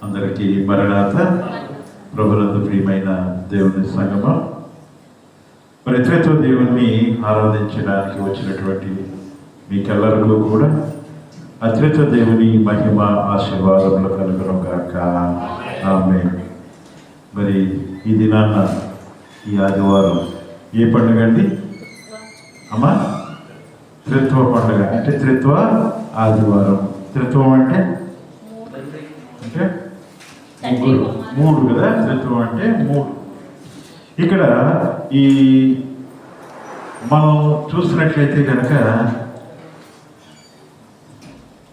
అందరికీ మరణాత. ప్రభునందు ప్రియమైన దేవుని సంగమం, మరి త్రిత్వ దేవుణ్ణి ఆరాధించడానికి వచ్చినటువంటి మీకెల్లరికీ కూడా అత్రిత్వ దేవుని మహిమ ఆశీర్వాదములు కలుగును గాక. ఆమేన్. మరి ఈ దినాన్న ఈ ఆదివారం ఏ పండుగ అండి అమ్మా? త్రిత్వ పండుగ, అంటే త్రిత్వ ఆదివారం. త్రిత్వం అంటే మూడు కదా. త్రిత్వం అంటే మూడు. ఇక్కడ ఈ మనం చూసినట్లయితే కనుక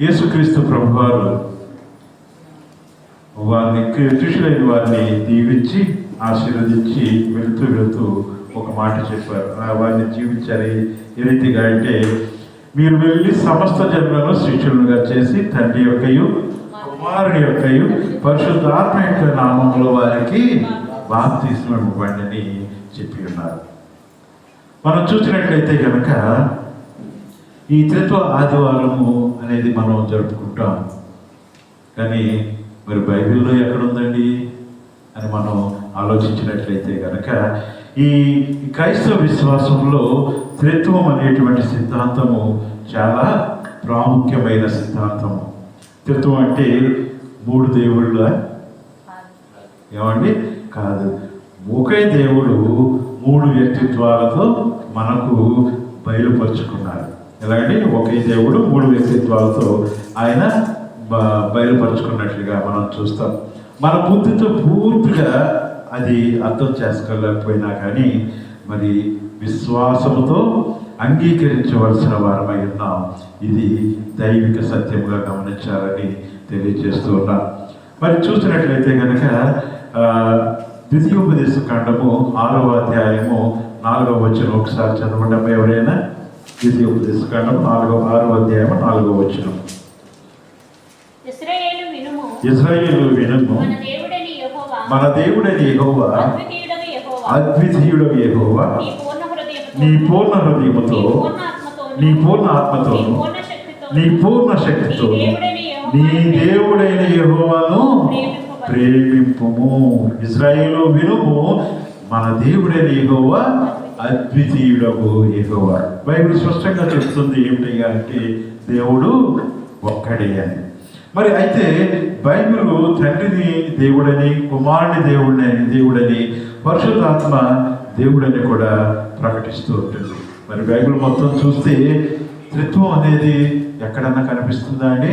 యేసుక్రీస్తు ప్రభువారు వారిని శిష్యులైన వారిని దీవించి ఆశీర్వదించి వెళుతూ ఒక మాట చెప్పారు. వారిని జీవించారు ఏ రీతిగా అంటే, మీరు వెళ్ళి సమస్త జనులను శిష్యులుగా చేసి తండ్రి యొక్కయు కుమారుని యొక్కయు పరిశుద్ధాత్మ యొక్క నామములో వారికి బాప్తిస్మం ఇవ్వండి అని చెప్పి ఉన్నారు. మనం చూసినట్లయితే కనుక ఈ త్రిత్వ ఆదివారము అనేది మనం జరుపుకుంటాం. కానీ మరి బైబిల్లో ఎక్కడుందండి అని మనం ఆలోచించినట్లయితే కనుక ఈ క్రైస్తవ విశ్వాసంలో త్రిత్వం అనేటువంటి సిద్ధాంతము చాలా ప్రాముఖ్యమైన సిద్ధాంతము. త్రిత్వం అంటే మూడు దేవుళ్ళ ఏమండి? కాదు, ఒకే దేవుడు మూడు వ్యక్తిత్వాలతో మనకు బయలుపరుచుకున్నారు. ఎలాగంటే ఒకే దేవుడు మూడు వ్యక్తిత్వాలతో ఆయన బయలుపరుచుకున్నట్లుగా మనం చూస్తాం. మన బుద్ధితో పూర్తిగా అది అర్థం చేసుకోలేకపోయినా కానీ మరి విశ్వాసముతో అంగీకరించవలసిన వారమై ఉన్నాం. ఇది దైవిక సత్యముగా గమనించాలని తెలియజేస్తూ ఉన్నాం. మరి చూసినట్లయితే కనుక ద్వితీయోపదేశ కాండము 6వ అధ్యాయము 4వ వచనం ఒకసారి చదవండి అమ్మ ఎవరైనా. ద్వితీయోపదేశ కాండము 6వ అధ్యాయము 4వ వచనం. ఇశ్రాయేలు వినుము, మన దేవుడని యెహోవా అద్వితీయుడగు యెహోవా నీ పూర్ణ హృదయముతో నీ పూర్ణ ఆత్మతోను నీ పూర్ణ శక్తితో నీ దేవుడైన యెహోవాను ప్రేమింపుము. ఇశ్రాయేలు వినుము, మన దేవుడైన యెహోవా అద్వితీయుడగు యెహోవా. బైబిల్ స్పష్టంగా చెప్తుంది ఏమిటి అంటే దేవుడు ఒక్కడే అని. మరి అయితే బైబిల్ తండ్రిని దేవుడని, కుమారుని దేవుడని, పరిశుద్ధాత్మ దేవుడని కూడా ప్రకటిస్తూ ఉంటుంది. మరి బైబిల్ మొత్తం చూస్తే త్రిత్వం అనేది ఎక్కడన్నా కనిపిస్తుందా అండి?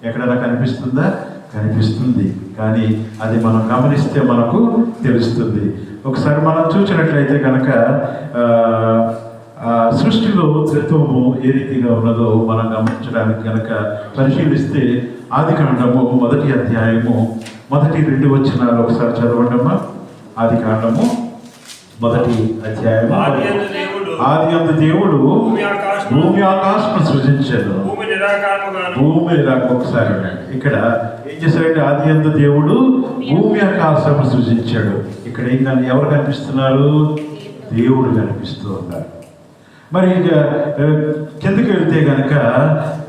ఎక్కడన్నా కనిపిస్తుందా? కనిపిస్తుంది, కానీ అది మనం గమనిస్తే మనకు తెలుస్తుంది. ఒకసారి మనం చూసినట్లయితే కనుక సృష్టిలో త్రిత్వము ఏ రీతిగా ఉన్నదో మనం గమనించడానికి కనుక పరిశీలిస్తే ఆదికాండము 1వ అధ్యాయము 1, 2 వచనాలు ఒకసారి చదవండమ్మా. ఆదికాండము 1వ అధ్యాయము. ఆదియందు దేవుడు భూమి ఆకాశం సృజించాడు. భూమి ఒకసారి ఇక్కడ ఏం చేశాడంటే ఆదియందు దేవుడు భూమి ఆకాశం సృజించాడు. ఇక్కడ ఏం కానీ ఎవరు కనిపిస్తున్నారు? దేవుడు కనిపిస్తూ ఉన్నారు. మరి ఇక కిందకి వెళ్తే కనుక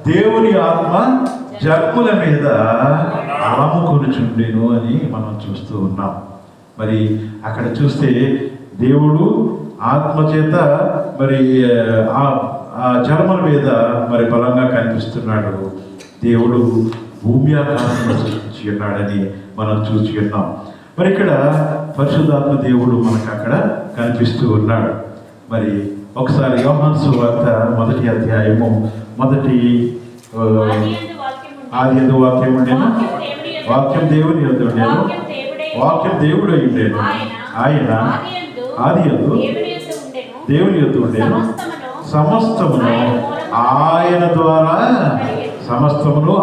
దేవుని ఆత్మ జర్ముల మీద అలముకొనుచుండెను అని మనం చూస్తూ ఉన్నాం. మరి అక్కడ చూస్తే దేవుడు ఆత్మ చేత మరి ఆ జలముల మీద మరి బలంగా కనిపిస్తున్నాడు. దేవుడు భూమి ఆకాశం సృష్టించి ఉన్నాడని మనం చూసి ఉన్నాం. మరి ఇక్కడ పరిశుద్ధాత్మ దేవుడు మనకు అక్కడ కనిపిస్తూ ఉన్నాడు. మరి ఒకసారి యోహాను సువార్త 1వ అధ్యాయము ఆదియందు వాక్యం ఉండేను, వాక్యం దేవుని యొద్ద ఉండేను, వాక్యం దేవుడు అయి ఉండేను, ఆయన ఆదియందు దేవుని యొద్ద ఉండేను, సమస్తమును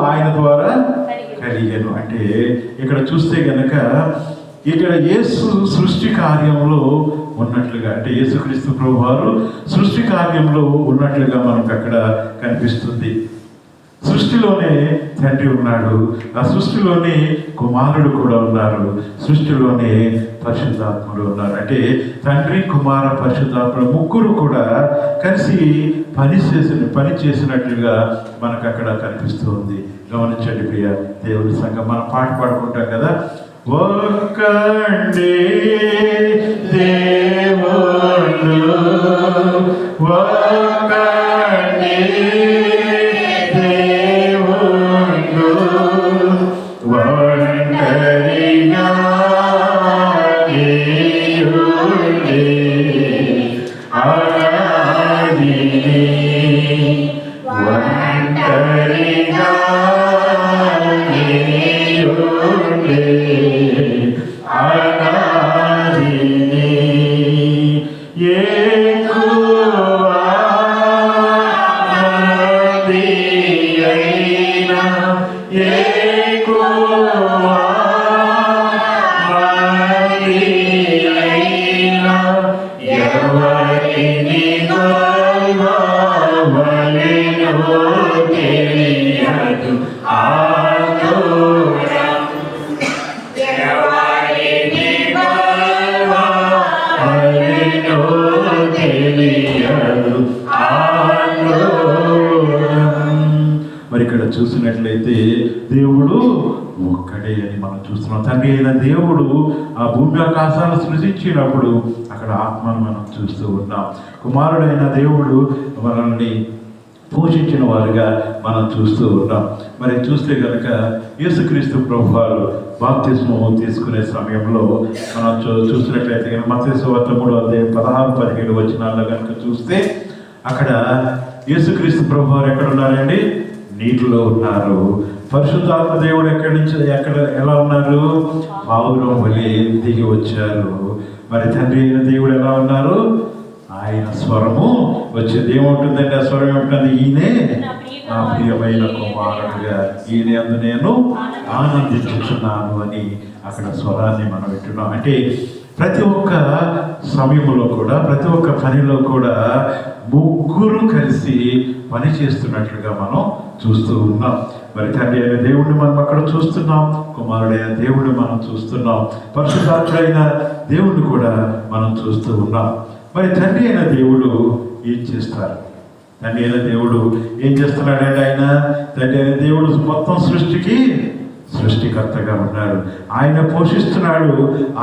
ఆయన ద్వారా కలిగేను. అంటే ఇక్కడ చూస్తే గనక ఇక్కడ యేసు సృష్టి కార్యంలో ఉన్నట్లుగా, అంటే యేసుక్రీస్తు ప్రభువారు సృష్టి కార్యంలో ఉన్నట్లుగా మనకు అక్కడ కనిపిస్తుంది. సృష్టిలోనే తండ్రి ఉన్నాడు, ఆ సృష్టిలోనే కుమారుడు కూడా ఉన్నారు, సృష్టిలోనే పరిశుద్ధాత్ముడు ఉన్నారు. అంటే తండ్రి, కుమార, పరిశుద్ధాత్ముడు ముగ్గురు కూడా కలిసి పని చేసినట్లుగా మనకు అక్కడ కనిపిస్తుంది. గమనించండి ప్రియ దేవుని సంఘం. మనం పాట పాడుకుంటాం కదా, ఒక్కడే దేవుడు ఒక్కడే దేవుడు ఒంటరిగా దేవుడే ఆరాధిని ఒంటరిగా దేవుడే ఆరాధిని మరి ఇక్కడ చూసినట్లయితే దేవుడు ఒక్కడే అని మనం చూస్తున్నాం. తండ్రి అయిన దేవుడు ఆ భూమి ఆకాశాలను సృజించినప్పుడు అక్కడ ఆత్మను మనం చూస్తూ ఉన్నాం. కుమారుడైన దేవుడు మనల్ని పోషించిన వారుగా మనం చూస్తూ ఉన్నాం. మరి చూస్తే కనుక యేసుక్రీస్తు ప్రభువారు బాప్తిస్మము తీసుకునే సమయంలో మనం చూసినట్లయితే మత్తయి సువార్త 3వ అధ్యాయం 16-17 వచనాల్లో కనుక చూస్తే అక్కడ యేసుక్రీస్తు ప్రభువారు ఎక్కడ ఉన్నారండి? నీటిలో ఉన్నారు. పరిశుద్ధాత్మ దేవుడు ఎలా ఉన్నారు? పావురం వలె దిగి వచ్చారు. మరి తండ్రి అయిన దేవుడు ఎలా ఉన్నారు? ఆయన స్వరము వచ్చేది. ఏముంటుందండి ఆ స్వరం? ఏమిటంటే ఈయనే నా ప్రియమైన కుమారుడుగా, ఈయన యందు నేను ఆనందించుచున్నాను అని అక్కడ స్వరాన్ని మనం వింటున్నాం. అంటే ప్రతి ఒక్క సమయంలో కూడా, ప్రతి ఒక్క పనిలో కూడా ముగ్గురు కలిసి పని చేస్తున్నట్లుగా మనం చూస్తూ ఉన్నాం. మరి తండ్రి అయిన దేవుడిని మనం అక్కడ చూస్తున్నాం, కుమారుడైన దేవుడిని మనం చూస్తున్నాం, పరిశుద్ధాత్ముడైన దేవుడిని కూడా మనం చూస్తూ ఉన్నాం. మరి తండ్రి అయిన దేవుడు ఏం చేస్తారు? తండ్రి అయిన దేవుడు ఏం చేస్తున్నాడంటే ఆయన తండ్రి అయిన దేవుడు మొత్తం సృష్టికి సృష్టికర్తగా ఉన్నాడు. ఆయన పోషిస్తున్నాడు.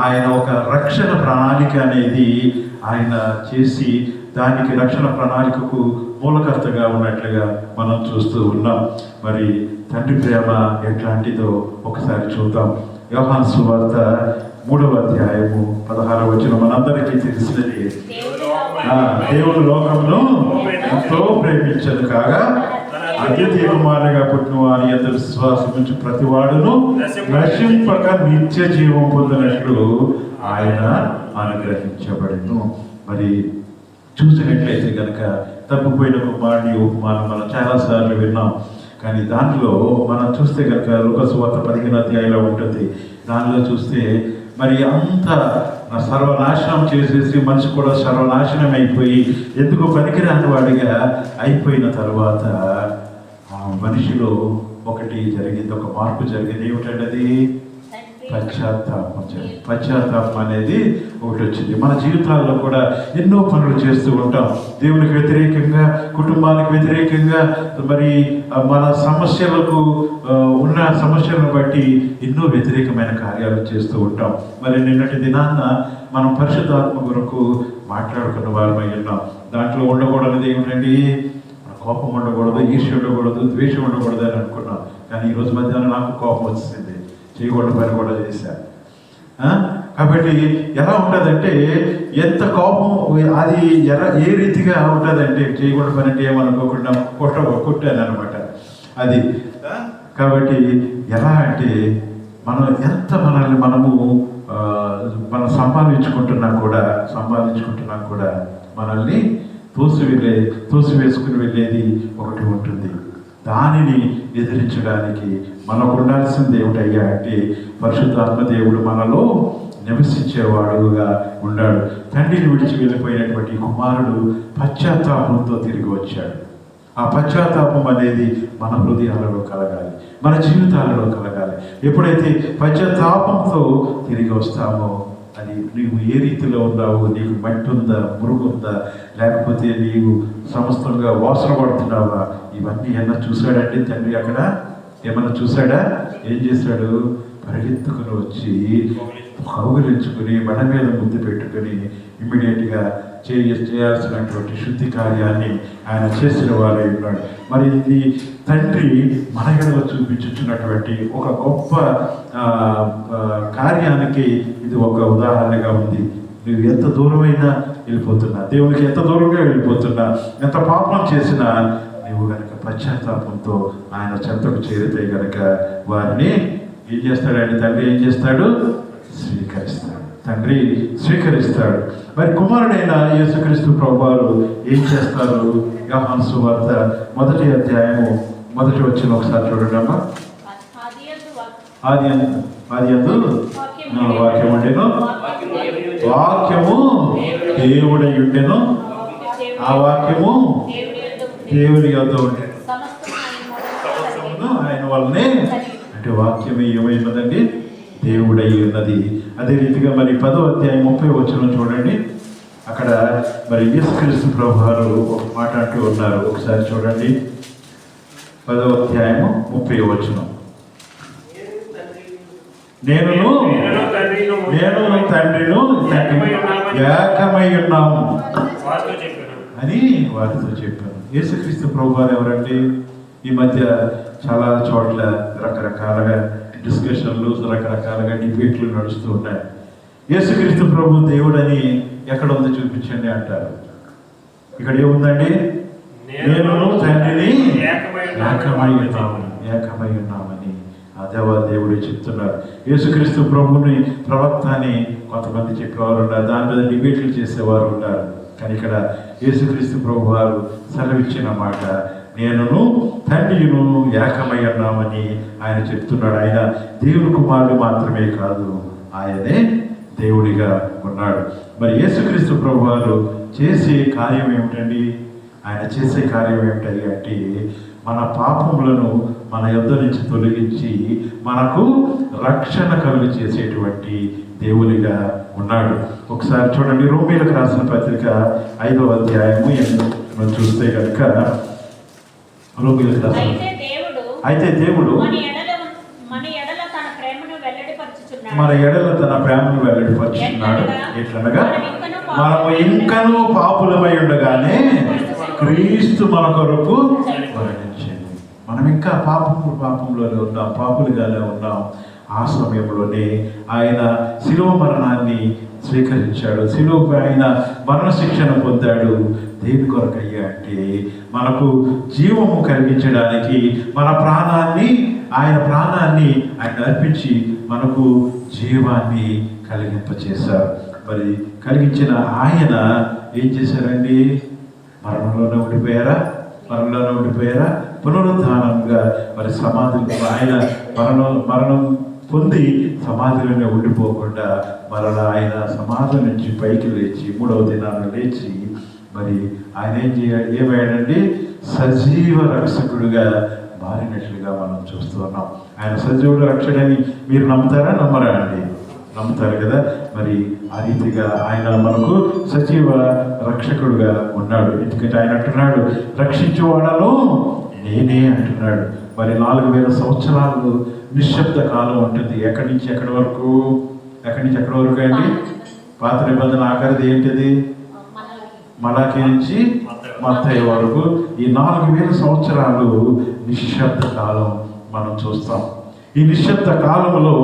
ఆయన ఒక రక్షణ ప్రణాళిక అనేది ఆయన చేసి దానికి రక్షణ ప్రణాళికకు మూలకర్తగా ఉన్నట్లుగా మనం చూస్తూ ఉన్నాం. మరి తండ్రి ప్రేమ ఎట్లాంటిదో ఒకసారి చూద్దాం. యోహాను సువార్త 3వ అధ్యాయము 16వ వచనం మనందరికీ తెలిసినది. దేవుడు లోకమును ఎంతో ప్రేమించను కాగా అతిథి కుమారునిగా పుట్టిన వారి యందు విశ్వాసం నుంచి ప్రతి వాడును నశింపక నిత్య జీవం పొందినట్లు ఆయన అనుగ్రహించబడెను. మరి చూసినట్లయితే కనుక తప్పిపోయిన కుమారుని ఉపమానం మనం చాలాసార్లు విన్నాం. కానీ దాంట్లో మనం చూస్తే కనుక లూకా సువార్త 15వ అధ్యాయంలో ఉంటుంది. దానిలో చూస్తే మరి అంత సర్వనాశనం చేసేసి మనిషి కూడా సర్వనాశనం అయిపోయి ఎందుకు పనికిరాని వాడిగా అయిపోయిన తర్వాత ఆ మనిషిలో ఒకటి జరిగింది, ఒక మార్పు జరిగింది. ఏమిటంటే అది పశ్చాత్తాపం అనేది ఒకటి వచ్చింది. మన జీవితాల్లో కూడా ఎన్నో పనులు చేస్తూ ఉంటాం. దేవునికి వ్యతిరేకంగా, కుటుంబానికి వ్యతిరేకంగా, మరి మన సమస్యలకు ఉన్న సమస్యలను బట్టి ఎన్నో వ్యతిరేకమైన కార్యాలు చేస్తూ ఉంటాం. మరి నిన్నటి దినాన్న మనం పరిశుద్ధాత్మ కొరకు మాట్లాడుకున్న వారమై ఉన్నాం. దాంట్లో ఉండకూడదు ఏమిటండి, కోపం ఉండకూడదు, ఈర్ష్య ఉండకూడదు, ద్వేషం ఉండకూడదు అని అనుకున్నాం. కానీ ఈరోజు మధ్యాహ్నం నాకు కోపం వచ్చింది, చేయకూడదు పని కూడా చేశాను. కాబట్టి ఎలా ఉంటుందంటే, ఎంత కోపం అది ఏ రీతిగా ఉంటుందంటే, చేయకూడదు పని అంటే ఏమనుకోకుండా కొట్టాను అనమాట అది. కాబట్టి ఎలా అంటే మనం ఎంత మనం సంపాదించుకుంటున్నా కూడా మనల్ని తోసివేసుకుని వెళ్ళేది ఒకటి ఉంటుంది. దానిని ఎదిరించడానికి మనకు ఉండాల్సింది ఏమిటయ్యా అంటే, పరిశుద్ధాత్మ దేవుడు మనలో నివసించేవాడుగా ఉన్నాడు. తండ్రిని విడిచి వెళ్ళిపోయినటువంటి కుమారుడు పశ్చాత్తాపంతో తిరిగి వచ్చాడు. ఆ పశ్చాత్తాపం అనేది మన హృదయాలలో కలగాలి, మన జీవితాలలో కలగాలి. ఎప్పుడైతే పశ్చాత్తాపంతో తిరిగి వస్తామో, అది నీవు ఏ రీతిలో ఉన్నావు, నీకు మట్టి ఉందా, మురుగు ఉందా, లేకపోతే నీవు సమస్తంగా వాసన పడుతున్నావా, ఇవన్నీ ఏమన్నా చూశాడంటే తండ్రి అక్కడ ఏమన్నా చూశాడా? ఏం చేశాడు? పరిగెత్తుకుని వచ్చి కౌగిలించుకుని మెడ మీద ముద్దు పెట్టుకుని ఇమ్మీడియట్గా చేయాల్సినటువంటి శుద్ధి కార్యాన్ని ఆయన చేసిన వారై ఉన్నాడు. మరి ఇది తండ్రి మన ఎడలో చూపించుతున్నటువంటి ఒక గొప్ప కార్యానికి ఇది ఒక ఉదాహరణగా ఉంది. నువ్వు ఎంత దూరమైనా వెళ్ళిపోతున్నా, దేవునికి ఎంత దూరంగా వెళ్ళిపోతున్నా, ఎంత పాపం చేసినా నువ్వు కనుక పశ్చాత్తాపంతో ఆయన చెంతకు చేరితే కనుక వారిని ఏం చేస్తాడండి? తండ్రి ఏం చేస్తాడు? స్వీకరిస్తాడు. తండ్రి స్వీకరిస్తాడు. మరి కుమారుడైన యేసుక్రీస్తు ప్రభువారు ఏం చేస్తారు? యోహాను సువార్త 1వ అధ్యాయము 1వ వచనం ఒకసారి చూడండి అమ్మా. ఆదియందు వాక్యం ఉండెను, వాక్యము దేవుడై ఉండెను, ఆ వాక్యము దేవుని యొద్ద ఉండెను, ఆయన వల్లనే. అంటే వాక్యమే ఏమైనదండి? దేవుడై ఉన్నది. అదే రీతిగా మరి 10వ అధ్యాయం 30వ వచనం చూడండి. అక్కడ మరి యేసుక్రీస్తు ప్రభువారు ఒక మాట అంటూ ఉన్నారు. ఒకసారి చూడండి. 10వ అధ్యాయము 30వ వచనం. నేను తండ్రిను ఏకమై ఉన్నాము అని వారితో చెప్పాను. యేసుక్రీస్తు ప్రభువారు ఎవరండి? ఈ మధ్య చాలా చోట్ల రకరకాలుగా డిస్కషన్లు, రకరకాలుగా డిబేట్లు నడుస్తూ ఉన్నాయి. యేసుక్రీస్తు ప్రభు దేవుడని ఎక్కడ ఉంది చూపించండి అంటారు. ఇక్కడ ఏముందండి? నేను తండ్రిని ఏకమై ఉన్నామని ఆ దేవుడే చెప్తున్నారు. యేసుక్రీస్తు ప్రభుని ప్రవక్త అని కొంతమంది చెప్పేవారు ఉన్నారు, దాని మీద డిబేట్లు చేసేవారు ఉన్నారు. కానీ ఇక్కడ యేసుక్రీస్తు ప్రభు వారు సెలవిచ్చిన మాట, నేనును తండ్రిను ఏకమై ఉన్నామని ఆయన చెప్తున్నాడు. ఆయన దేవుని కుమారుడు మాత్రమే కాదు, ఆయనే దేవుడిగా ఉన్నాడు. మరి యేసుక్రీస్తు ప్రభు వారు చేసే కార్యం ఏమిటండి? ఆయన చేసే కార్యం ఏమిటండి అంటే, మన పాపములను మన యొద్ద నుంచి తొలగించి మనకు రక్షణ కలుగు చేసేటువంటి దేవునిగా ఉన్నాడు. ఒకసారి చూడండి, రోమీయులకు రాసిన పత్రిక 5వ అధ్యాయము మనం చూస్తే కనుక, రోమీయులకు రాసిన అయితే దేవుడు మన ఎడల తన ప్రేమను వెల్లడిపరుచున్నాడు. ఎట్లనగా మనము ఇంకనూ పాపులమై ఉండగానే క్రీస్తు మన కొరకు మరణించింది. మనం ఇంకా పాపంలోనే ఉన్నాం, పాపులుగానే ఉన్నాం. ఆ సమయంలోనే ఆయన శిలువ మరణాన్ని స్వీకరించాడు. శిలువపై ఆయన మరణశిక్షణ పొందాడు. దేని కొరకయ్యా అంటే మనకు జీవము కలిగించడానికి, మన ప్రాణాన్ని ఆయన అర్పించి మనకు జీవాన్ని కలిగింపచేశారు. మరి కలిగించిన ఆయన ఏం చేశారండి? మరణంలోనే ఉండిపోయారా? పునరుద్ధానంగా మరి సమాధిలో ఆయన మరణం పొంది సమాధిలోనే ఉండిపోకుండా మరలా ఆయన సమాధి నుంచి పైకి లేచి 3వ దినాన లేచి మరి ఆయన ఏమయ్యాడండి? సజీవ రక్షకుడుగా మారినట్లుగా మనం చూస్తున్నాం. ఆయన సజీవుడు రక్షకుడని మీరు నమ్ముతారా? నమ్మరా అండి? నమ్ముతారు కదా. మరి ఆ రీతిగా ఆయన మనకు సజీవ రక్షకుడుగా ఉన్నాడు. ఎందుకంటే ఆయన అంటున్నాడు, రక్షించేవాడను నేనే అంటున్నాడు. మరి 4000 సంవత్సరాలు నిశ్శబ్ద కాలం ఉంటుంది. ఎక్కడి నుంచి ఎక్కడి వరకు అండి? పాత నిబంధన ఆఖరిది ఏంటిది? మలాకి నుంచి మత్తయి వరకు. ఈ 4000 సంవత్సరాలు నిశ్శబ్ద కాలం మనం చూస్తాం. ఈ నిశ్శబ్ద కాలంలో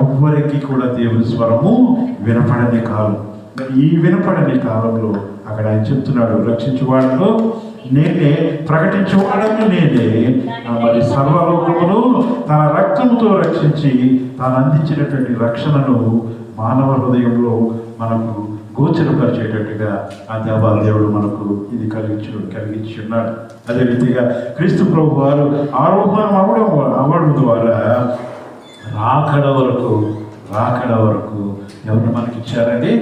ఎవ్వరికి కూడా దేవుని స్వరము వినపడని కాలం. ఈ వినపడని కాలంలో అక్కడ ఆయన చెప్తున్నాడు, రక్షించువాడను నేనే, ప్రకటించువాడను నేనే. మరి సర్వలోకమును తన రక్తంతో రక్షించి తాను అందించినటువంటి రక్షణను మానవ హృదయంలో మనకు గోచరపరిచేటట్టుగా ఆ దేవుడు మనకు ఇది కలిగించి ఉన్నాడు. అదే రీతిగా క్రీస్తు ప్రభు వారు ఆరోహణం అవ్వడం ద్వారా రాకడ వరకు ఎవరు మనకి ఇచ్చారండి?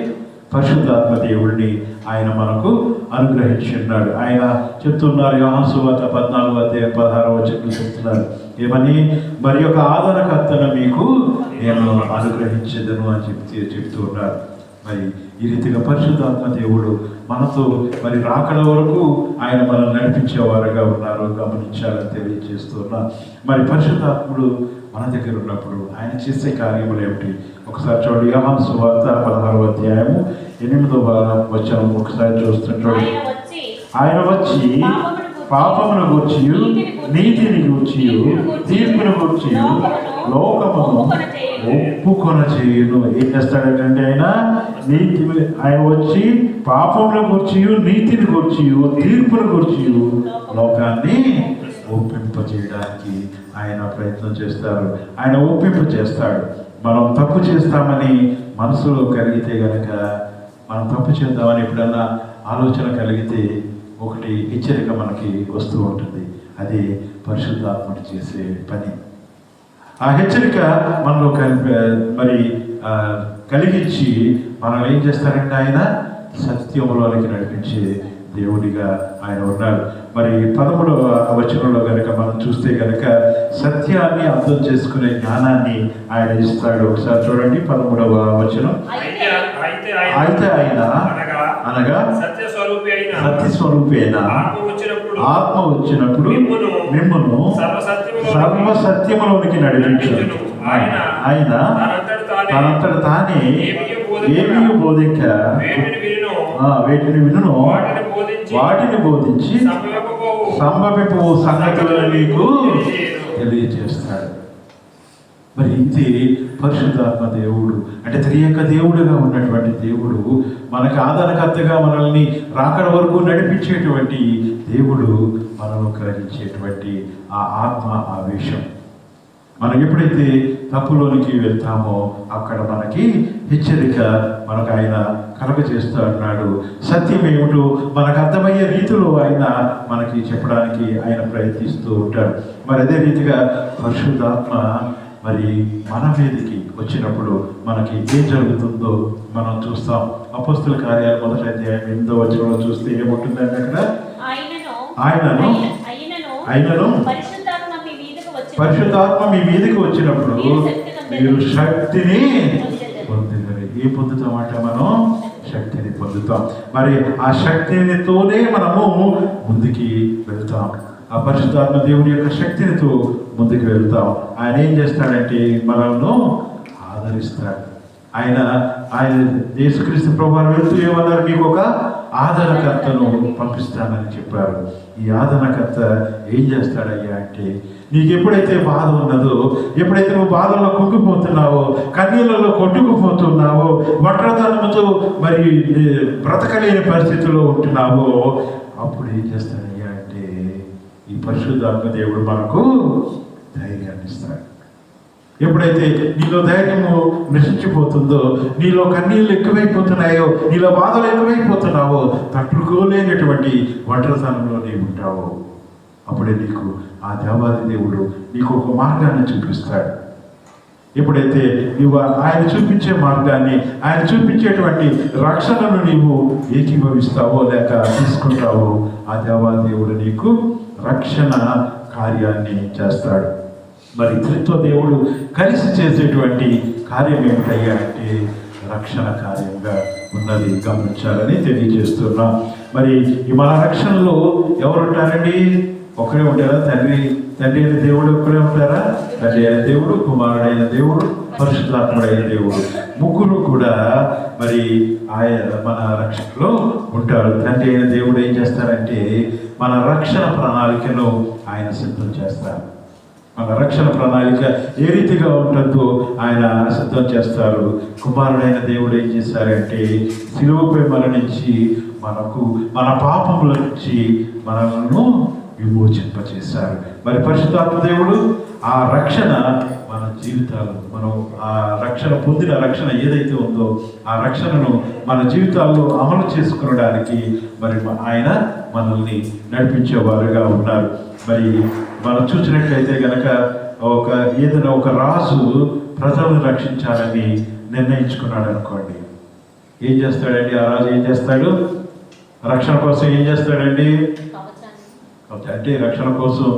పరిశుద్ధాత్మ దేవుడిని ఆయన మనకు అనుగ్రహించి ఉన్నాడు. ఆయన చెప్తున్నారు, యోహాను సువార్త 14:16 చెప్తున్నారు ఏమని? మరి యొక్క ఆదరణకర్తను మీకు నేను అనుగ్రహించేదను అని చెప్తూ ఉన్నారు. మరి ఈ రీతిగా పరిశుద్ధాత్మ దేవుడు మనతో మరి రాకడ వరకు ఆయన మనల్ని నడిపించేవారుగా ఉన్నారు, గమనించాలని తెలియజేస్తున్నా. మరి పరిశుద్ధాత్ముడు మన దగ్గర ఉన్నప్పుడు ఆయన చేసే కార్యములు ఏమిటి? ఒకసారి చూడండి, యోహాను సువార్త 16:8 ఒకసారి చూస్తుంటాడు. ఆయన వచ్చి పాపమును గూర్చి, నీతిని గూర్చి, తీర్పును గూర్చి లోకమును ఒప్పుకొన చేయును. ఏం చేస్తాడంటే ఆయన వచ్చి పాపమును గూర్చి, నీతిని గూర్చి, తీర్పును గూర్చి లోకాన్ని ఒప్పింపజేయడానికి ఆయన ప్రయత్నం చేస్తారు. ఆయన ఒప్పింపజేస్తాడు. మనం తప్పు చేస్తామని మనసులో కలిగితే గనక, మనం తప్పు చేద్దామని ఎప్పుడన్నా ఆలోచన కలిగితే ఒకటి హెచ్చరిక మనకి వస్తూ ఉంటుంది. అది పరిశుద్ధాత్ముడు చేసే పని. ఆ హెచ్చరిక మనలో కలిగించి మనం ఏం చేస్తారంటే ఆయన సత్యంలోనికి నడిపించే దేవుడిగా ఆయన ఉన్నాడు. మరి 13వ వచనంలో కనుక మనం చూస్తే కనుక సత్యాన్ని అర్థం చేసుకునే జ్ఞానాన్ని ఆయన ఇస్తాడు. ఒకసారి చూడండి 13వ వచనం. అయితే ఆయన అనగా సత్య స్వరూపి అయిన ఆత్మ వచ్చినప్పుడు మిమ్మును సర్వ సత్యములోనికి నడిపించు. ఆయన తనంతట తానే ఏమీ బోధింక వేటిని వినును వాటిని బోధించి సంభవింపు సంగతులను నీకు తెలియజేస్తాడు. మరి ఇది పరిశుద్ధాత్మ దేవుడు అంటే త్రియేక దేవుడుగా ఉన్నటువంటి దేవుడు, మనకు ఆదరణకర్తగా మనల్ని రాకడ వరకు నడిపించేటువంటి దేవుడు, మనలో కలిగించేటువంటి ఆ ఆత్మ ఆవేశం. మనం ఎప్పుడైతే తప్పులోనికి వెళ్తామో అక్కడ మనకి హెచ్చరిక మనకు ఆయన కలగజేస్తూ ఉన్నాడు. సత్యం ఏమిటో మనకు అర్థమయ్యే రీతిలో ఆయన మనకి చెప్పడానికి ఆయన ప్రయత్నిస్తూ ఉంటాడు. మరి అదే రీతిగా పరిశుద్ధాత్మ మరి మన మీదకి వచ్చినప్పుడు మనకి ఏం జరుగుతుందో మనం చూస్తాం. అపోస్తుల కార్యాలు 1వ అధ్యాయం 8వ వచనంలో చూస్తే ఏముంటుందంటే అక్కడ ఆయనను పరిశుద్ధాత్మ మీ మీదకి వచ్చినప్పుడు మీరు శక్తిని పొందుతారు. ఏ పొందుతామంట? మనం శక్తిని పొందుతాం. మరి ఆ శక్తితోనే మనము ముందుకి వెళ్తాం. ఆ పరిశుద్ధాత్మ దేవుని యొక్క శక్తితో ముందుకు వెళ్తాం. ఆయన ఏం చేస్తాడంటే మనల్ని ఆదరిస్తాడు. ఆయన యేసుక్రీస్తు ప్రభువారు వెళ్తూ ఏమన్నారు, నీకు ఒక ఆదరణకర్తను పంపిస్తానని చెప్పారు. ఈ ఆదరణకర్త ఏం చేస్తాడయ్యా అంటే, నీకు ఎప్పుడైతే బాధ ఉన్నదో, ఎప్పుడైతే నువ్వు బాధల్లో కుంగిపోతున్నావో, కన్నీళ్ళలో కొట్టుకుపోతున్నావో, ఒంటరితనంతో మరి బ్రతకలేని పరిస్థితిలో ఉంటున్నావో, అప్పుడు ఏం చేస్తాడయ్యా అంటే ఈ పరిశుద్ధాత్మ దేవుడు మనకు ధైర్యాన్ని ఇస్తాడు. ఎప్పుడైతే నీలో ధైర్యము నశించిపోతుందో, నీలో కన్నీళ్ళు ఎక్కువైపోతున్నాయో, నీలో బాధలు ఎక్కువైపోతున్నావో, తట్టుకోలేనటువంటి ఒంటరితనంలో నీవు ఉంటావో, అప్పుడే నీకు ఆ దేవాది దేవుడు నీకు ఒక మార్గాన్ని చూపిస్తాడు. ఎప్పుడైతే నీవు ఆయన చూపించే మార్గాన్ని, ఆయన చూపించేటువంటి రక్షణను నీవు ఏకీభవిస్తావో లేక తీసుకుంటావో, ఆ దేవాది దేవుడు నీకు రక్షణ కార్యాన్ని చేస్తాడు. మరి త్రిత్వ దేవుడు కలిసి చేసేటువంటి కార్యం ఏమిటయ్యా అంటే రక్షణ కార్యంగా ఉన్నది గమనించాలని తెలియజేస్తున్నాం. మరి మన రక్షణలో ఎవరు ఉంటారండి? ఒకరే ఉంటారా? తండ్రి అయిన దేవుడు ఒక్కడే ఉంటారా? తండ్రి అయిన దేవుడు, కుమారుడైన దేవుడు, పరిశుద్ధాత్ముడైన దేవుడు, ముగ్గురు కూడా మరి ఆయన మన రక్షణలో ఉంటారు. తండ్రి అయిన దేవుడు ఏం చేస్తారంటే మన రక్షణ ప్రణాళికను ఆయన సిద్ధం చేస్తారు. మన రక్షణ ప్రణాళిక ఏ రీతిగా ఉంటుందో ఆయన సిద్ధం చేస్తారు. కుమారుడైన దేవుడు ఏం చేశారంటే శిలువపై మరణించి మనకు మన పాపముల నుంచి మనలను విమోచింపచేశారు. మరి పరిశుద్ధాత్మ దేవుడు ఆ రక్షణ మన జీవితాలు, మనం ఆ రక్షణ పొందిన రక్షణ ఏదైతే ఉందో ఆ రక్షణను మన జీవితాల్లో అమలు చేసుకోవడానికి మరి ఆయన మనల్ని నడిపించేవారుగా ఉన్నారు. మరి మనం చూసినట్లయితే కనుక ఏదైనా ఒక రాజు ప్రజలను రక్షించాలని నిర్ణయించుకున్నాడు అనుకోండి, ఏం చేస్తాడండి ఆ రాజు? ఏం చేస్తాడు? రక్షణ కోసం ఏం చేస్తాడండి అంటే రక్షణ కోసం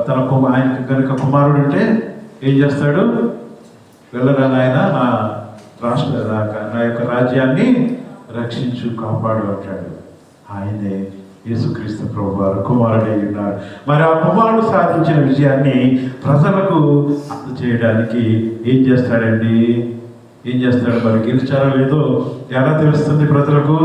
తన ఆయనకు కనుక కుమారుడు ఉంటే ఏం చేస్తాడు? వెళ్ళరా నాయన, నా యొక్క రాజ్యాన్ని రక్షించు, కాపాడు అంటాడు. ఆయనే యేసుక్రీస్తు ప్రభువారు కుమారుడై ఉన్నారు. మరి ఆ కుమారుడు సాధించిన విజయాన్ని ప్రజలకు అందజేయడానికి ఏం చేస్తాడండి? ఏం చేస్తాడు? మరి గెలిచారో లేదో ఎలా తెలుస్తుంది ప్రజలకు?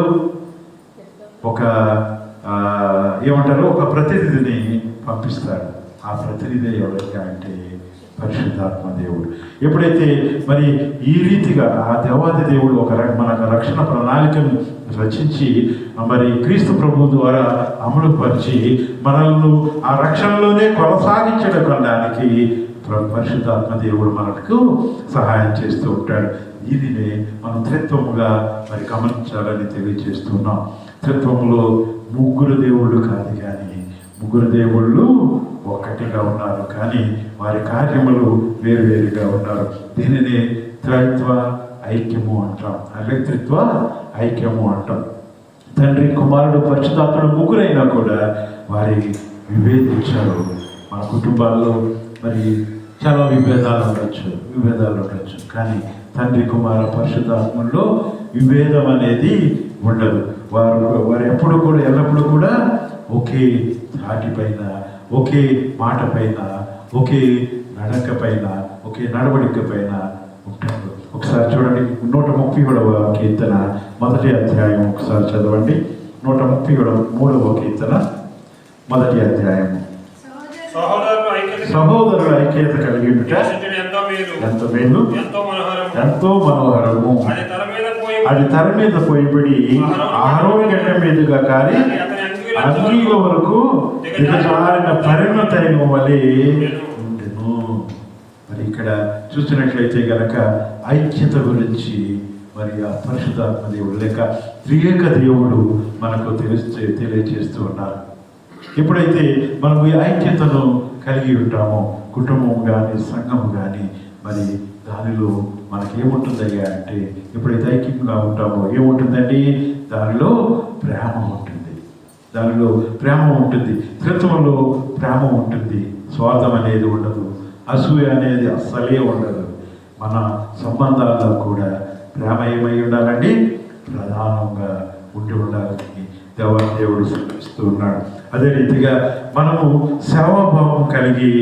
ఏమంటారు, ఒక ప్రతినిధిని పంపిస్తాడు. ఆ ప్రతినిధి ఎవరైనా అంటే పరిశుద్ధాత్మ దేవుడు. ఎప్పుడైతే మరి ఈ రీతిగా ఆ దేవాది దేవుడు మన రక్షణ ప్రణాళికను రచించి మరి క్రీస్తు ప్రభు ద్వారా అమలుపరిచి మనల్ని ఆ రక్షణలోనే కొనసాగించడానికి పరిశుద్ధాత్మ దేవుడు మనకు సహాయం చేస్తూ ఉంటాడు. దీనినే మనం త్రిత్వముగా మరి గమనించాలని తెలియజేస్తున్నాం. త్రిత్వములో ముగ్గురు దేవుళ్ళు కాదు, కానీ ముగ్గురు దేవుళ్ళు ఒక్కటిగా ఉన్నారు, కానీ వారి కార్యములు వేరువేరుగా ఉన్నారు. దీనిని త్రైత్వ ఐక్యము అంటాం, త్రిత్వ ఐక్యము అంటాం. తండ్రి, కుమారుడు, పరిశుద్ధాత్ముడు ముగ్గురైనా కూడా వారి విభేదించారు. మన కుటుంబాల్లో మరి చాలా విభేదాలు ఉండొచ్చు, కానీ తండ్రి, కుమార, పరిశుద్ధాత్మల్లో విభేదం అనేది ఉండదు. వారు ఎప్పుడు కూడా ఎల్లప్పుడూ కూడా ఒకే ధాటి పైన, ఒకే మాట పైన, ఒకే నడక పైన, ఒకే నడవడిక పైన ఉంటారు. ఒకసారి చూడండి, 130వ కీర్తన 1వ అధ్యాయం ఒకసారి చదవండి. 133వ కీర్తన 1వ అధ్యాయము. సహోదరుల ఐక్యత కలిగి ఉంటే ఎంత మేలు, ఎంతో మనోహరము. అది తల మీద పోయిబడి ఆరోగ్య గడ్డ మీదుగా కానీ అంగీల వరకు దిగజారిన పరిణతైన వలె ఉండెను. మరి ఇక్కడ చూసినట్లయితే గనక ఐక్యత గురించి మరి ఆ పరిశుద్ధాత్మ దేవుడు లేక త్రియేక దేవుడు మనకు తెలియజేస్తూ ఉన్నారు. ఎప్పుడైతే మనం ఈ ఐక్యతను కలిగి ఉంటామో, కుటుంబం కానీ సంఘం కానీ, మరి దానిలో మనకి ఏముంటుందయ్యా అంటే ఎప్పుడైతే ఐక్యంగా ఉంటామో ఏముంటుందండి? దానిలో ప్రేమ ఉంటుంది, త్రిత్వంలో ప్రేమ ఉంటుంది, స్వార్థం అనేది ఉండదు, అసూయ అనేది అస్సలే ఉండదు. మన సంబంధాల్లో కూడా ప్రేమ ఏమై ఉండాలండి? ప్రధానంగా ఉండాలని దేవుడు సూచిస్తూ ఉన్నాడు. అదే రీతిగా మనము సేవాభావం కలిగి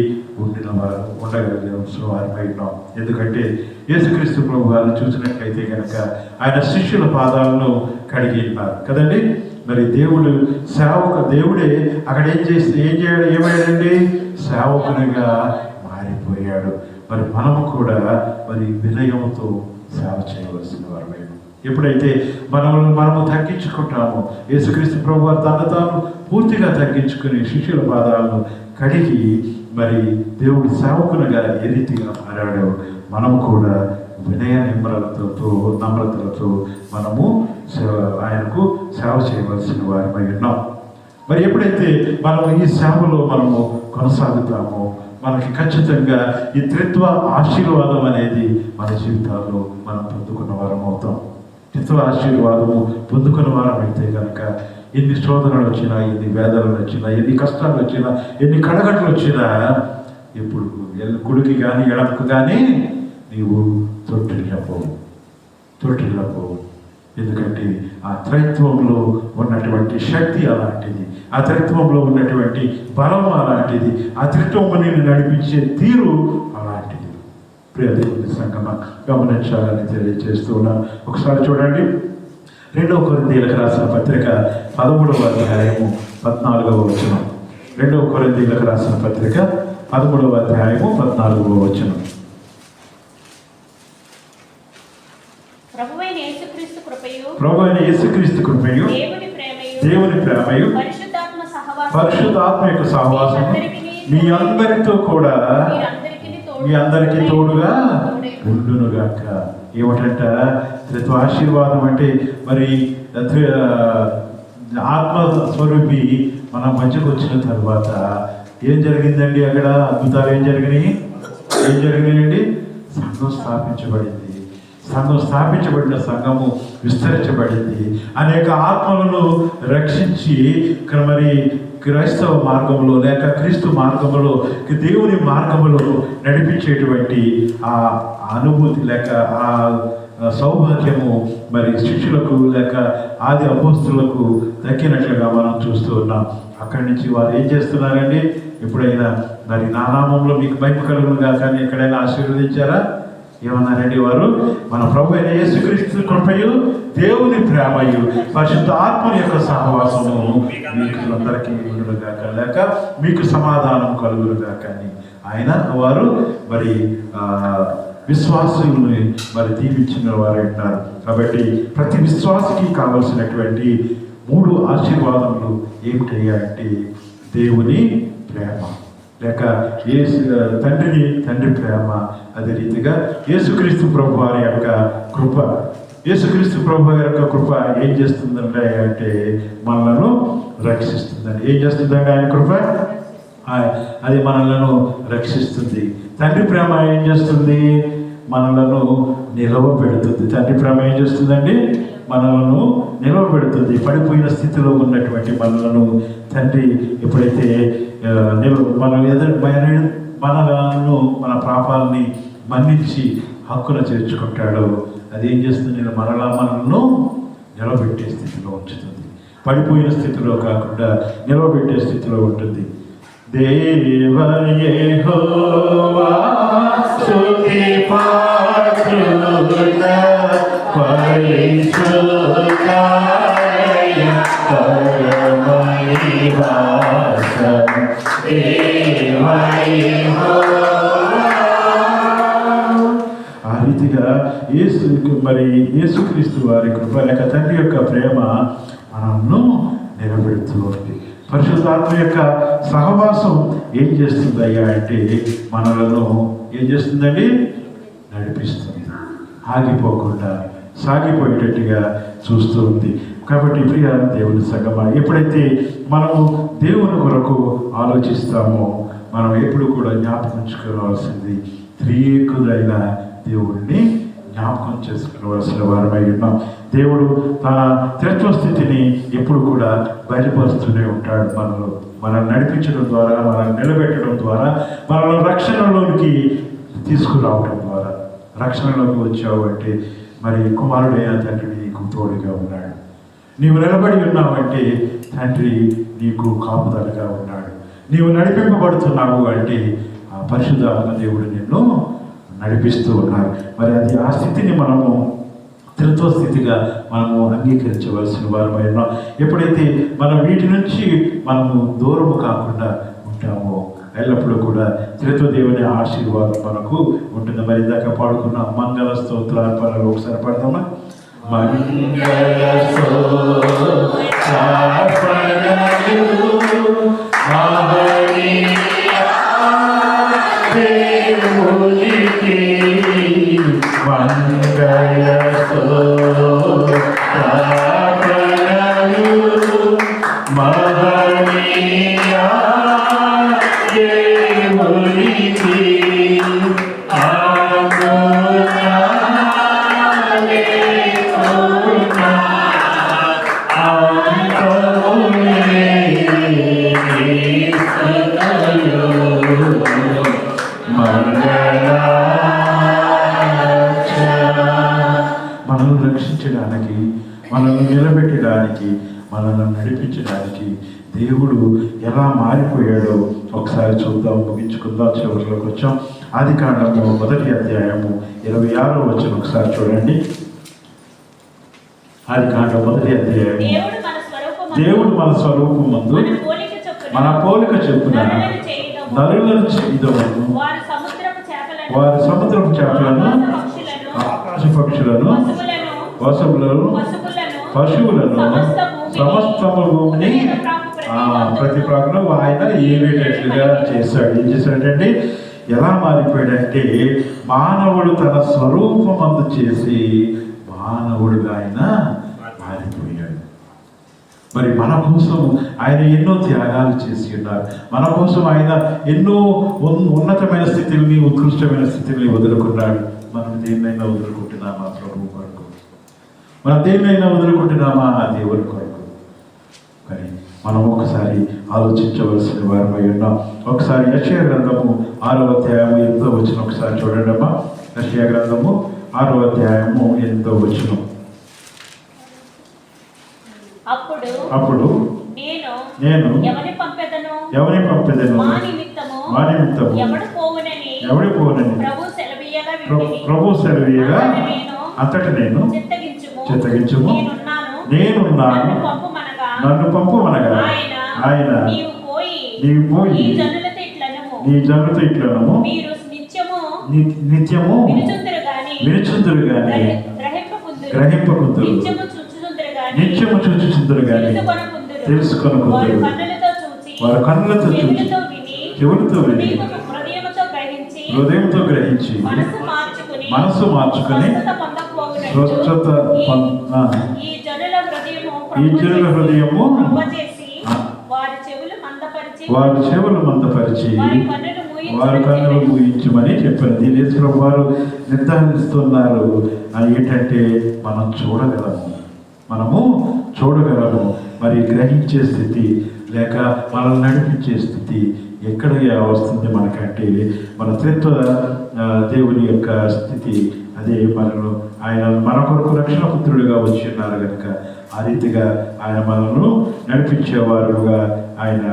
ఉండగలిగిన వారమై ఉన్నాం. ఎందుకంటే యేసుక్రీస్తు ప్రభు వారిని చూసినట్లయితే కనుక ఆయన శిష్యుల పాదాలను కడిగి ఉన్నారు కదండి. మరి దేవుడే అక్కడ ఏమయ్యాడండి? సేవకునిగా మారిపోయాడు. మరి మనము కూడా మరి వినయంతో సేవ చేయవలసిన వారమే. ఎప్పుడైతే మనము తగ్గించుకుంటామో, యేసుక్రీస్తు ప్రభు వారు తాను పూర్తిగా తగ్గించుకుని శిష్యుల పాదాలను కడిగి మరి దేవుడు సేవకునిగా ఏ రీతిగా మారాడో మనము కూడా వినయ నమ్రతలతో మనము ఆయనకు సేవ చేయవలసిన వారమై ఉన్నాం. మరి ఎప్పుడైతే మనము ఈ సేవలో మనము కొనసాగుతామో మనకి ఖచ్చితంగా ఈ త్రిత్వ ఆశీర్వాదం అనేది మన జీవితాల్లో మనం పొందుకున్న వారం అవుతాం. త్రిత్వ ఆశీర్వాదము పొందుకున్న వారం అయితే కనుక ఎన్ని శోధనలు వచ్చినా, ఎన్ని వేదనలు వచ్చినా, ఎన్ని కష్టాలు వచ్చినా, ఎన్ని కడగట్లు వచ్చినా ఇప్పుడు కుడికి కానీ ఎడమకు కానీ నీవు తొట్టిల్లపోవు. ఎందుకంటే ఆ త్రైత్వంలో ఉన్నటువంటి శక్తి అలాంటిది, ఆ త్రైత్వంలో ఉన్నటువంటి బలం అలాంటిది, ఆ త్రిత్వము నేను నడిపించే తీరు అలాంటిది. ప్రియ దేవుని సంగమా గమనించాలని తెలియజేస్తూ ఉన్నాను. ఒకసారి చూడండి, 2 కొరింథీయులకు రాసిన పత్రిక 13వ అధ్యాయము 14వ వచనం. 2 కొరింథీయులకు రాసిన పత్రిక 13వ అధ్యాయము 14వ వచనం. ప్రభువైన యేసుక్రీస్తు కృపయు దేవుని ప్రేమయు పరిశుద్ధాత్మ యొక్క సహవాసం మీ అందరికీ తోడుగా ఉండునుగాక. ఏమిటంట? త్రిత్వ ఆశీర్వాదం అంటే మరి ఆత్మస్వరూపి మన మధ్యకు వచ్చిన తర్వాత ఏం జరిగిందండి? అక్కడ అద్భుతాలు ఏం జరిగినాయండి? సంఘం స్థాపించబడిన సంఘము విస్తరించబడింది. అనేక ఆత్మలను రక్షించి మరి క్రైస్తవ మార్గంలో లేక క్రీస్తు మార్గంలో దేవుని మార్గంలో నడిపించేటువంటి ఆ అనుభూతి లేక ఆ సౌభాగ్యము మరి శిష్యులకు లేక ఆది అపోస్తులకు దక్కినట్లుగా మనం చూస్తూ ఉన్నాం. అక్కడి నుంచి వారు ఏం చేస్తున్నారండి? ఎప్పుడైనా మరి నా నామంలో మీకు మహిమ కలుగునుగా కానీ ఎక్కడైనా ఆశీర్వదించారా? ఏమన్నారండి వారు? మన ప్రభు అయిన యేసుక్రీస్తు కృపయు దేవుని ప్రేమయు పరిశుద్ధ ఆత్మ యొక్క సహవాసము మీకు అందరికీ ఉండుగాక, లేక మీకు సమాధానం కలుగునుగాక అని వారు మరి విశ్వాసుల్ని మరి దీవించిన వారు అంటారు. కాబట్టి ప్రతి విశ్వాసికి కావలసినటువంటి 3 ఆశీర్వాదములు ఏమిటయ్యా అంటే దేవుని ప్రేమ లేక తండ్రి ప్రేమ, అదే రీతిగా యేసుక్రీస్తు ప్రభు వారి యొక్క కృప. యేసుక్రీస్తు ప్రభు వారి యొక్క కృప ఏం చేస్తుందంటే మనలను రక్షిస్తుందండి. ఏం చేస్తుందండి ఆయన కృప? అది మనలను రక్షిస్తుంది. తండ్రి ప్రేమ ఏం చేస్తుంది? మనలను నిలవబెడుతుంది. తండ్రి ప్రేమ ఏం చేస్తుందండి? మనలను నిలవబెడుతుంది. పడిపోయిన స్థితిలో ఉన్నటువంటి మనలను తండ్రి ఎప్పుడైతే మనలను మన పాపాలని మన్నించి హక్కున చేర్చుకుంటాడో అది ఏం చేస్తుంది? మనలను నిలబెట్టే స్థితిలో ఉంచుతుంది. పడిపోయిన స్థితిలో కాకుండా నిలబెట్టే స్థితిలో ఉంటుంది. దేవ యెహోవా స్తుతి పాత్రుడ పరిశుద్ధాయ పరమనివాస దేవ యెహోవా. ఆ రీతిగా యేసుక్రీస్తు వారి కృప లేక తండ్రి యొక్క ప్రేమ మనల్ని నిలబెడుతూ ఉంది. పరిశుద్ధాత్మ యొక్క సహవాసం ఏం చేస్తుందయ్యా అంటే మనలను ఏం చేస్తుందండి? నడిపిస్తుంది. ఆగిపోకుండా సాగిపోయేటట్టుగా చూస్తూ ఉంది. కాబట్టి ప్రియ దేవుని సంగమా, ఎప్పుడైతే మనము దేవుని కొరకు ఆలోచిస్తామో మనం ఎప్పుడు కూడా జ్ఞాపకించుకోవాల్సింది త్రియేకుడైన దేవుడిని జ్ఞాపకం చేసుకోవాల్సిన వారమై ఉన్నాం. దేవుడు తన త్రిత్వ స్థితిని ఎప్పుడు కూడా బయలుపరుస్తూనే ఉంటాడు. మనల్ని నడిపించడం ద్వారా, మనల్ని నిలబెట్టడం ద్వారా, మనల్ని రక్షణలోనికి తీసుకురావడం ద్వారా. రక్షణలోకి వచ్చావు అంటే మరి కుమారుడైన తండ్రి నీకు తోడుగా ఉన్నాడు. నీవు నిలబడి ఉన్నావంటే తండ్రి నీకు కాపుదలగా ఉన్నాడు. నీవు నడిపింపబడుతున్నావు అంటే ఆ పరిశుద్ధాత్మ దేవుడు నిన్ను నడిపిస్తూ ఉన్నారు. మరి అది ఆ స్థితిని మనము త్రిత్వ స్థితిగా మనము అంగీకరించవలసిన వారమై ఉన్నాం. ఎప్పుడైతే మనం వీటి నుంచి మనము దూరము కాకుండా ఉంటామో ఎల్లప్పుడూ కూడా త్రిత్వ దేవుని ఆశీర్వాదం మనకు ఉంటుంది. మరి ఇందాక పాడుకున్న మంగళ స్తోత్రార్పణలు ఒకసారి పాడదామా? మంగళ స్తోత్రార్పణలు దేవునికి మంగళ స్తోత్రార్పణలు మహనీయ దేవునికి మనల్ని రక్షించడానికి, మనల్ని నిలబెట్టడానికి, మనల్ని నడిపించడానికి దేవుడు ఎలా మారిపోయాడో ఒకసారి చూద్దాం, ముగించుకుందాం. చివరిలోకి వచ్చాం. ఆదికాండము 1వ అధ్యాయము 26వ వచనం ఒకసారి చూడండి. ఆదికాండం 1వ అధ్యాయం. దేవుడు మన స్వరూపమందు మన పోలిక చొప్పున నరులను చేయదము, వారి సముద్రపు చేపలను, ఆకాశ పక్షులను, పశువులను, సమస్తము భూమిని ప్రతి ప్రాంతంలో ఆయన ఏవేటట్లుగా చేశాడు. ఏం చేశాడంటే, ఎలా మారిపోయాడంటే మానవుడు తన స్వరూపమందు చేసి మానవుడుగా ఆయన మారిపోయాడు. మరి మన కోసం ఆయన ఎన్నో త్యాగాలు చేసి ఉన్నారు. మన కోసం ఆయన ఎన్నో ఉన్నతమైన స్థితిని, ఉత్కృష్టమైన స్థితిని వదులుకున్నాడు. మనం దేన్నైనా వదులుకుంటున్నామా ప్రభు కొరకు? మనం దేన్నైనా వదులుకుంటున్నామా ఆ దేవుని కొరకు? కానీ మనం ఒకసారి ఆలోచించవలసిన వారమై ఉన్నాం. ఒకసారి యెషయా గ్రంథము 6వ అధ్యాయము 8వ వచనం ఒకసారి చూడండి అమ్మా. యెషయా గ్రంథము 6వ అధ్యాయము 8వ వచనం. అప్పుడు నేను ఎవరిని పంపెదను, మా నిమిత్తము ఎవడి పోవునని ప్రభు సెలవీయగా అంతటి నేను చిత్తగించుము, నేనున్నాను, నన్ను పంపుమనగా ఆయన నీవు పోయి నీ జనులతో ఇట్లనము, నిత్యము వినుచుందురు గాని గ్రహింపకుందురు, నిత్యము చూచుచుందురు గాని తెలుసుకొనకుందురు. వారు కన్నులతో చూచి, చెవులతో విని, హృదయంతో గ్రహించి, మనసు మార్చుకొని స్వచ్ఛత ఈ జనుల హృదయము వారి చెవులు మందపరిచి వారి కన్నులు మూయించమని చెప్పారు. దీని యేసు వారు నిర్ధారిస్తున్నారు ఏంటంటే మనము చూడగలము. మరి గ్రహించే స్థితి లేక మనల్ని నడిపించే స్థితి ఎక్కడ వస్తుంది మనకంటే మన త్రిత్వ దేవుని యొక్క స్థితి. అదే ఆయన మన కొరకు రక్షణ పుత్రుడిగా వచ్చి ఉన్నారు కనుక ఆ రీతిగా ఆయన మనల్ని నడిపించేవారుగా ఆయన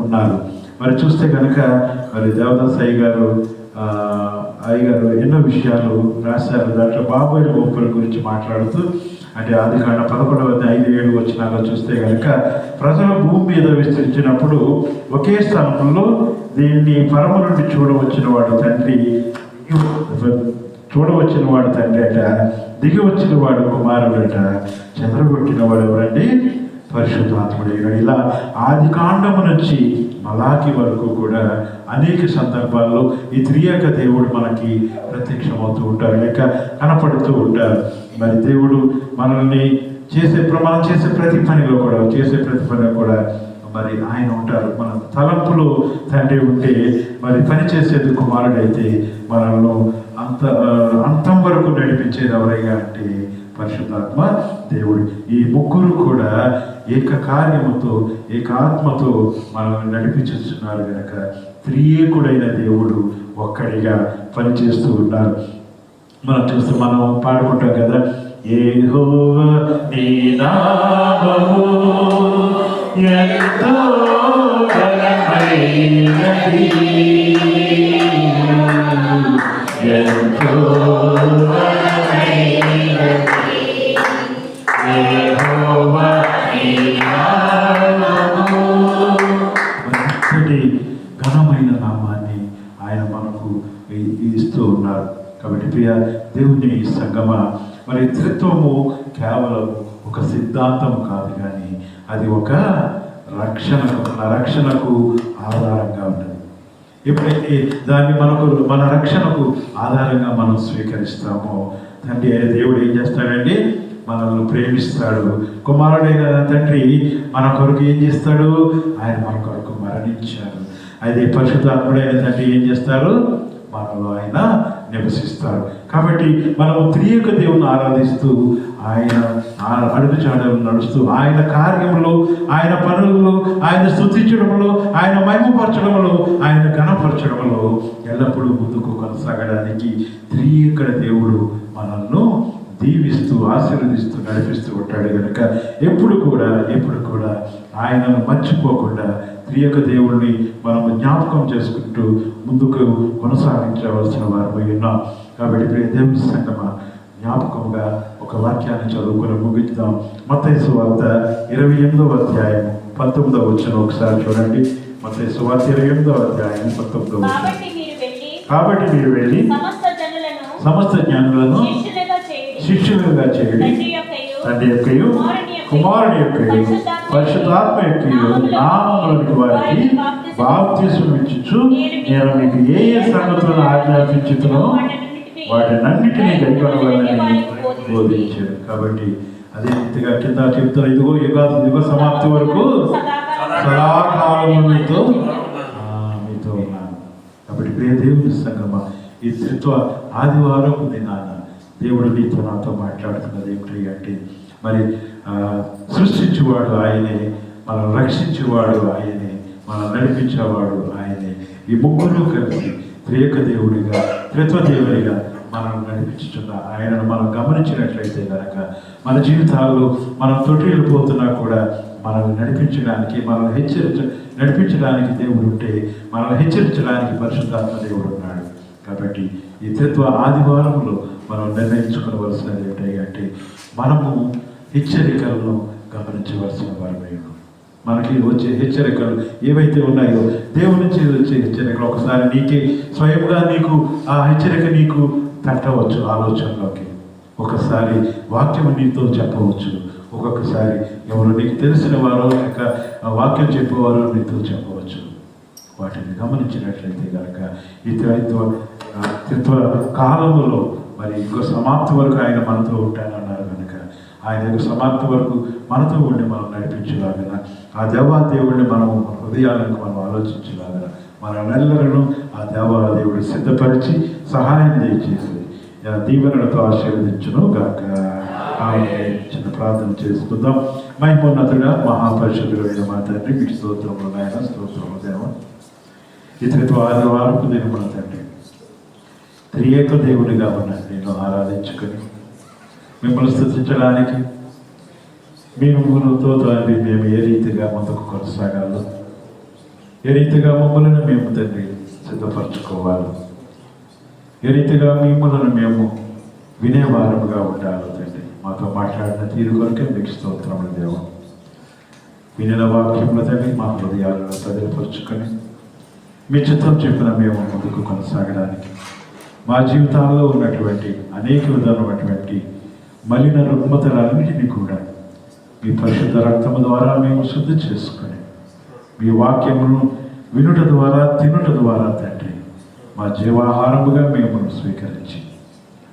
ఉన్నారు. మరి చూస్తే కనుక మరి దేవదాస్ అయ్యగారు ఎన్నో విషయాలు రాశారు. దాంట్లో బాబోయ్ గోపుల గురించి మాట్లాడుతూ అంటే ఆదికాండం 11వ అధ్యాయం 5-7 వచనాల్లో చూస్తే కనుక ప్రజలు భూమి మీద విస్తరించినప్పుడు ఒకే స్థలంలో దీన్ని పరమ నుండి చూడవచ్చిన వాడు తండ్రి అట, దిగి వచ్చిన వాడు కుమారుడట, చెదరగొట్టిన వాడు ఎవరండి? పరిశుద్ధాత్ముడు. ఇలా ఆదికాండము నుంచి మలాకి వరకు కూడా అనేక సందర్భాల్లో ఈ త్రియేక దేవుడు మనకి ప్రత్యక్షమవుతూ ఉంటారు, లేక కనపడుతూ ఉంటారు. మరి దేవుడు మనల్ని మనం చేసే ప్రతి పనిలో కూడా మరి ఆయన ఉంటారు. మన తలంపులో తండ్రి ఉంటే మరి పని చేసేది కుమారుడైతే మనల్ని అంతం వరకు నడిపించేది ఎవరైనా అంటే పరిశుద్ధాత్మ దేవుడు. ఈ ముగ్గురు కూడా ఏకకార్యముతో ఏకాత్మతో మనల్ని నడిపించుతున్నారు కనుక త్రియేకుడైన దేవుడు ఒక్కడిగా పనిచేస్తూ ఉన్నారు. మనం పాడుకుంటాం కదా, యెహోవా నీ నామము ఎంతో ఘనమైనది, ఎంతో యెహోవా నీ నామము. ఎంతటి ఘనమైన నామాన్ని ఆయన మనకు ఇస్తూ ఉన్నారు. కాబట్టి ప్రియ దేవుని సంగమ, మరి త్రిత్వము కేవలం ఒక సిద్ధాంతం కాదు, కానీ అది ఒక రక్షణకు ఆధారంగా ఉంటుంది. ఎప్పుడైతే దాన్ని మన రక్షణకు ఆధారంగా మనం స్వీకరిస్తామో, తండ్రి అయిన దేవుడు ఏం చేస్తాడండి? మనల్ని ప్రేమిస్తాడు. కుమారుడైన తండ్రి మన కొరకు ఏం చేస్తాడు? ఆయన మన కొరకు మరణించాడు. అయితే పరిశుద్ధాత్ముడైన తండ్రి ఏం చేస్తారు? మనలో ఆయన నివసిస్తారు. కాబట్టి మనము త్రియేక దేవుని ఆరాధిస్తూ, ఆయన అడుగుజాడలు నడుస్తూ, ఆయన కార్యములో, ఆయన పనులలో, ఆయన స్తుతించడంలో, ఆయన మహిమపరచడంలో, ఆయన ఘనపరచడంలో ఎల్లప్పుడూ ముందుకు కొనసాగడానికి త్రియేక దేవుడు మనల్ని దీవిస్తూ, ఆశీర్వదిస్తూ, నడిపిస్తూ ఉంటాడు. కనుక ఎప్పుడు కూడా ఆయనను మర్చిపోకుండా త్రియేక దేవుడిని మనం జ్ఞాపకం చేసుకుంటూ ముందుకు కొనసాగించవలసిన వారు ఉన్నాం. కాబట్టి దేవుని సంగమా, జ్ఞాపకంగా ఒక వాక్యాన్ని చదువుకుని ముగిద్దాం. మత్తయి సువార్త 28వ అధ్యాయం 19వ వచనం ఒకసారి చూడండి. మత్తయి సువార్త 28వ అధ్యాయం 19వ వచనం. కాబట్టి మీరు వెళ్ళి సమస్త జ్ఞానులను శిష్యులుగా చేయండి, తండ్రి యొక్కయు కుమారుని యొక్కయు పరిశుద్ధాత్మ యొక్కయు నామములోనికి వారికి బాప్తిస్మం ఇచ్చుచు, నేను మీకు ఏ సంగతులను ఆజ్ఞాపించుతున్నో వాటినన్నిటినీ కైకొనవలెనని బోధించారు. కాబట్టి అదే రీతిగా కింద చెప్తున్న ఇదిగో యుగ సమాప్తి వరకు సదాకాలము మీతో ఉన్నాను. కాబట్టి ప్రియ దేవుని సంగమా, ఈ త్రిత్వ ఆదివారం దినాన దేవుడు నీతో నాతో మాట్లాడుతున్నది ఏమిటి అంటే, మరి సృష్టించేవాడు ఆయనే, మనం రక్షించేవాడు ఆయనే, మనం నడిపించేవాడు ఆయనే. ఈ ముగ్గురు కలిసి త్రియేక దేవుడిగా, త్రిత్వదేవుడిగా మనం నడిపించుతున్న ఆయనను మనం గమనించినట్లయితే కనుక మన జీవితాల్లో మనం తొట్టిల్లిపోతున్నా కూడా మనల్ని నడిపించడానికి, మనల్ని నడిపించడానికి దేవుడు ఉంటే, మనల్ని హెచ్చరించడానికి పరిశుద్ధాత్మ దేవుడు ఉన్నాడు. కాబట్టి ఈ త్రిత్వ ఆదివారంలో మనం నిర్ణయించుకోవలసినది ఏమిటంటే, మనము హెచ్చరికలను గమనించవలసిన వారమే. మనకి వచ్చే హెచ్చరికలు ఏవైతే ఉన్నాయో, దేవుని నుంచి వచ్చే హెచ్చరికలు ఒకసారి నీకే స్వయంగా నీకు ఆ హెచ్చరిక నీకు తట్టవచ్చు ఆలోచనలోకి. ఒకసారి వాక్యం నీతో చెప్పవచ్చు, ఒక్కొక్కసారి ఎవరు నీకు తెలిసిన వారో లేక వాక్యం చెప్పేవారో నీతో చెప్పవచ్చు. వాటిని గమనించినట్లయితే కనుక ఈ త్రిత్వ కాలములో మరి ఇంకో సమాప్తి వరకు ఆయన మనతో ఉంటానన్నారు కనుక ఆయన యొక్క సమాప్తి వరకు మనతో ఉండి మనం నడిపించలాగిన ఆ దేవాదేవుడిని మనం హృదయాలను మనం ఆలోచించలాగిన మనల్ని ఆ దేవాదేవుడు సిద్ధపరిచి సహాయం దయచేసి దీవెనలతో ఆశీర్వదించును గాక. చిన్న ప్రార్థన చేసుకుందాం. మహిమోన్నతుడా మహాపరిషుడుడైన మా తండ్రి, మీకు స్తోత్రములు నాయన, స్తోత్రములు దేవా. ఇతరుతో ఆదివారపు దినమున తండ్రి త్రియేక దేవుడిగా ఉన్న నేను ఆరాధించుకొని మిమ్మల్ని స్తుతించడానికి మీతో తండ్రి మేము ఏ రీతిగా ముందుకు కొనసాగాలో, ఏ రీతిగా మమ్మల్ని మేము తండ్రి సిద్ధపరచుకోవాలి, ఏ రీతిగా మిమ్మల్ని మేము వినేవారముగా ఉండాలి తండ్రి. మాతో మాట్లాడిన తీరు కొరకే మీకు స్తోత్రములు దేవా. వినిన వాక్యముల తండ్రి మా హృదయాలను సదిలిపరుచుకొని మీ చిత్తం చెప్పిన మేము ముందుకు కొనసాగడానికి మా జీవితాల్లో ఉన్నటువంటి అనేక విధాలైనటువంటి మలిన రుగ్మతలన్నిటినీ కూడా మీ పరిశుద్ధ రక్తము ద్వారా మేము శుద్ధి చేసుకొని మీ వాక్యమును వినుట ద్వారా, తినుట ద్వారా తండ్రి మా జీవాహారముగా మేము స్వీకరించి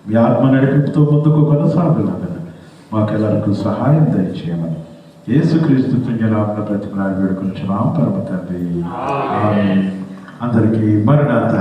మీ ఆత్మ నడిపితో ముందుకు కొనసాగులాగా మాకెల్లరకు సహాయం దయచేయమని యేసుక్రీస్తు పుణ్యనామమున బ్రతిమలాడి వేడుకొనుచున్నాం పరమ తండ్రి. అందరికీ మరణాత.